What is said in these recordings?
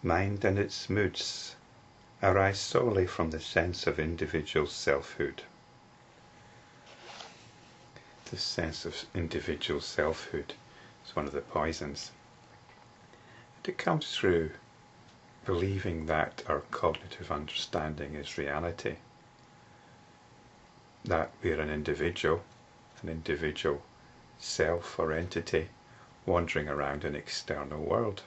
Mind and its moods arise solely from the sense of individual selfhood. This sense of individual selfhood is one of the poisons. And it comes through believing that our cognitive understanding is reality, that we're an individual self or entity wandering around an external world.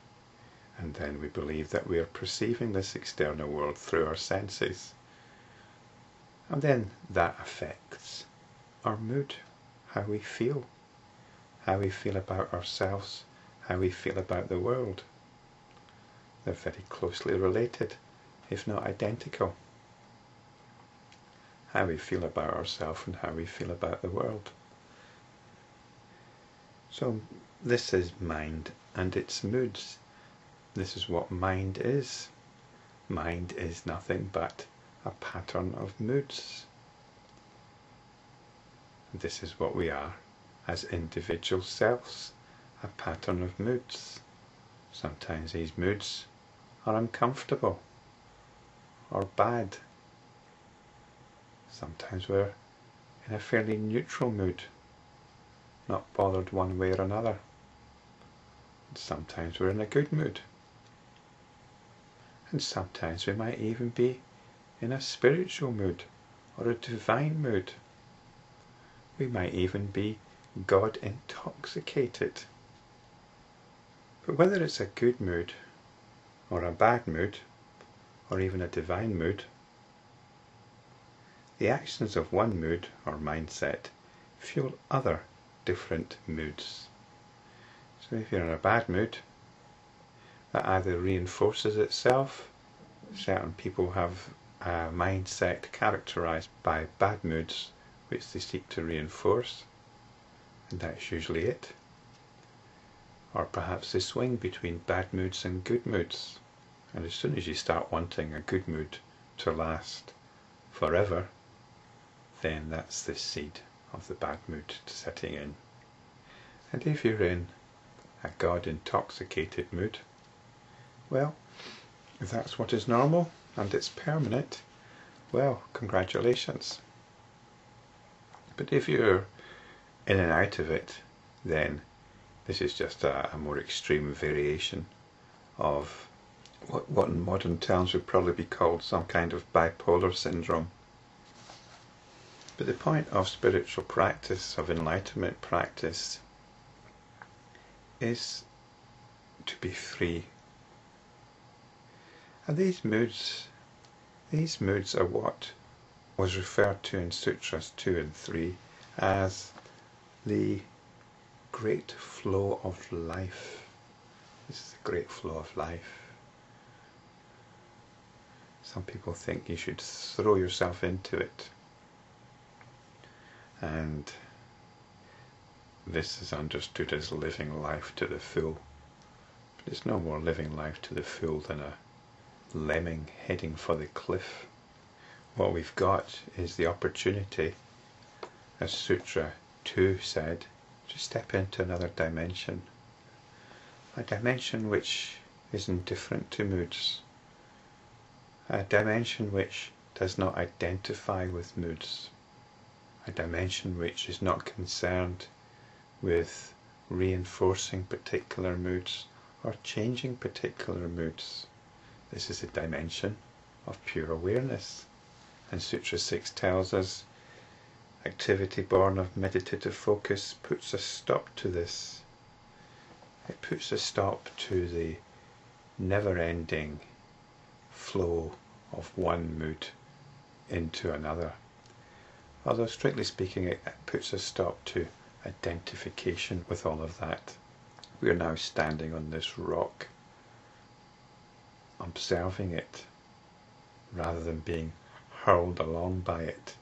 And then we believe that we are perceiving this external world through our senses. And then that affects our mood, how we feel about ourselves, how we feel about the world. They're very closely related, if not identical. How we feel about ourselves and how we feel about the world. So this is mind and its moods. This is what mind is. Mind is nothing but a pattern of moods. This is what we are as individual selves, a pattern of moods. Sometimes these moods are uncomfortable or bad. Sometimes we're in a fairly neutral mood, not bothered one way or another. And sometimes we're in a good mood. And sometimes we might even be in a spiritual mood or a divine mood. We might even be God intoxicated. But whether it's a good mood or a bad mood or even a divine mood, the actions of one mood or mindset fuel other different moods. So if you're in a bad mood, that either reinforces itself. Certain people have a mindset characterized by bad moods which they seek to reinforce, and that's usually it. Or perhaps they swing between bad moods and good moods, and as soon as you start wanting a good mood to last forever, then that's the seed of the bad mood setting in. And if you're in a God intoxicated mood, well, if that's what is normal and it's permanent, well, congratulations. But if you're in and out of it, then this is just a more extreme variation of what in modern terms would probably be called some kind of bipolar syndrome. But the point of spiritual practice, of enlightenment practice, is to be free. And these moods are what was referred to in Sutras 2 and 3 as the great flow of life. This is the great flow of life. Some people think you should throw yourself into it. And this is understood as living life to the full. But it's no more living life to the full than a lemming heading for the cliff. What we've got is the opportunity, as Sutra 2 said, to step into another dimension. A dimension which is indifferent to moods. A dimension which does not identify with moods. A dimension which is not concerned with reinforcing particular moods or changing particular moods. This is a dimension of pure awareness. And Sutra 6 tells us, activity born of meditative focus puts a stop to this. It puts a stop to the never-ending flow of one mood into another. Although strictly speaking, it puts a stop to identification with all of that. We are now standing on this rock, observing it, rather than being hurled along by it.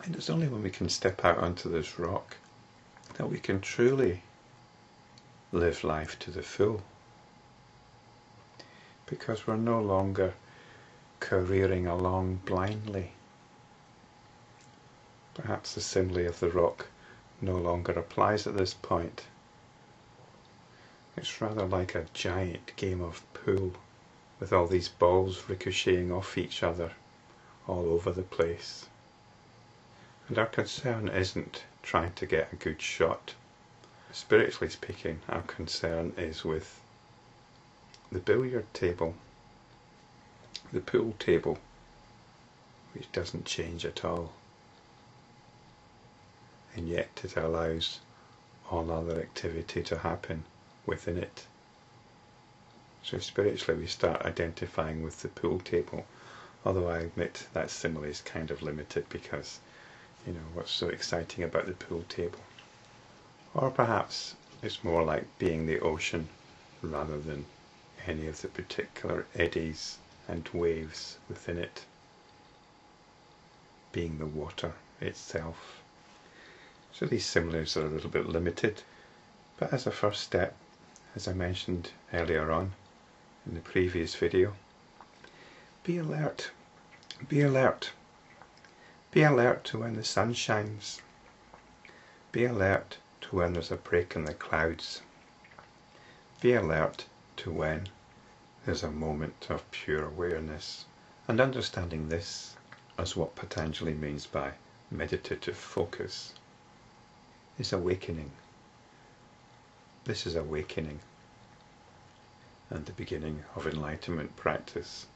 And it's only when we can step out onto this rock that we can truly live life to the full. Because we're no longer careering along blindly. Perhaps the simile of the rock no longer applies at this point. It's rather like a giant game of pool with all these balls ricocheting off each other all over the place. And our concern isn't trying to get a good shot. Spiritually speaking, our concern is with the billiard table, the pool table, which doesn't change at all, and yet it allows all other activity to happen within it. So spiritually we start identifying with the pool table, although I admit that simile is kind of limited because, you know, what's so exciting about the pool table? Or perhaps it's more like being the ocean rather than any of the particular eddies and waves within it, being the water itself. So these similes are a little bit limited, but as a first step, as I mentioned earlier on in the previous video, be alert, be alert. Be alert to when the sun shines. Be alert to when there's a break in the clouds. Be alert to when there's a moment of pure awareness. And understanding this as what Patanjali means by meditative focus is awakening. This is awakening and the beginning of enlightenment practice.